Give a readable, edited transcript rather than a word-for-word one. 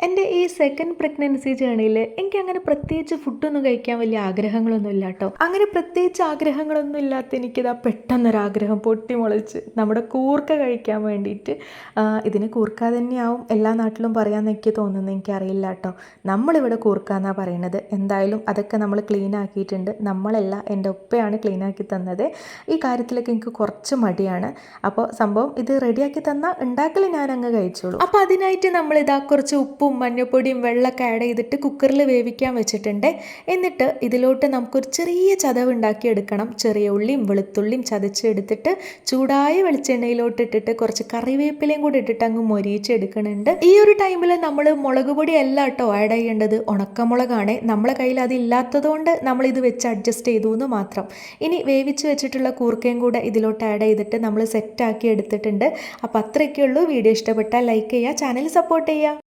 എൻ്റെ ഈ second pregnancy ജേണിയിൽ എനിക്കങ്ങനെ പ്രത്യേകിച്ച് ഫുഡൊന്നും കഴിക്കാൻ വലിയ ആഗ്രഹങ്ങളൊന്നും ഇല്ല കേട്ടോ. അങ്ങനെ പ്രത്യേകിച്ച് ആഗ്രഹങ്ങളൊന്നും ഇല്ലാത്ത എനിക്കിതാ പെട്ടെന്നൊരാഗ്രഹം പൊട്ടിമുളച്ച് നമ്മുടെ കൂർക്ക കഴിക്കാൻ വേണ്ടിയിട്ട്. ഇതിന് കൂർക്ക തന്നെയാവും എല്ലാ നാട്ടിലും പറയാമെന്ന് എനിക്ക് തോന്നുന്നു, എനിക്കറിയില്ല കേട്ടോ. നമ്മളിവിടെ കൂർക്ക എന്നാണ് പറയുന്നത്. എന്തായാലും അതൊക്കെ നമ്മൾ ക്ലീൻ ആക്കിയിട്ടുണ്ട്. നമ്മളല്ല, എൻ്റെ ഉപ്പയാണ് ക്ലീൻ ആക്കി തന്നത്. ഈ കാര്യത്തിലൊക്കെ എനിക്ക് കുറച്ച് മടിയാണ്. അപ്പോൾ സംഭവം ഇത് റെഡിയാക്കി തന്നാൽ ഉണ്ടാക്കൽ ഞാൻ അങ്ങ് കഴിച്ചോളൂ. അപ്പോൾ അതിനായിട്ട് നമ്മളിതാ കുറച്ച് ഉപ്പും മഞ്ഞൾപ്പൊടിയും വെള്ളമൊക്കെ ആഡ് ചെയ്തിട്ട് കുക്കറിൽ വേവിക്കാൻ വെച്ചിട്ടുണ്ട്. എന്നിട്ട് ഇതിലോട്ട് നമുക്കൊരു ചെറിയ ചതവ് ഉണ്ടാക്കിയെടുക്കണം. ചെറിയ ഉള്ളിയും വെളുത്തുള്ളിയും ചതച്ചെടുത്തിട്ട് ചൂടായ വെളിച്ചെണ്ണയിലോട്ട് ഇട്ടിട്ട് കുറച്ച് കറിവേപ്പിലയും കൂടി ഇട്ടിട്ട് അങ്ങ് മൊരിയിച്ചെടുക്കുന്നുണ്ട്. ഈ ഒരു ടൈമിൽ നമ്മൾ മുളക് പൊടി അല്ല കേട്ടോ ആഡ് ചെയ്യേണ്ടത്, ഉണക്കമുളകാണ്. നമ്മളെ കയ്യിൽ അതില്ലാത്തത് കൊണ്ട് നമ്മളിത് വെച്ച് അഡ്ജസ്റ്റ് ചെയ്തു എന്ന് മാത്രം. ഇനി വേവിച്ച് വെച്ചിട്ടുള്ള കൂർക്കയും കൂടെ ഇതിലോട്ട് ആഡ് ചെയ്തിട്ട് നമ്മൾ സെറ്റാക്കി എടുത്തിട്ടുണ്ട്. അപ്പോൾ അത്രയൊക്കെ ഉള്ളൂ. വീഡിയോ ഇഷ്ടപ്പെട്ടാൽ ലൈക്ക് ചെയ്യുക, ചാനൽ സപ്പോർട്ട് ചെയ്യുക.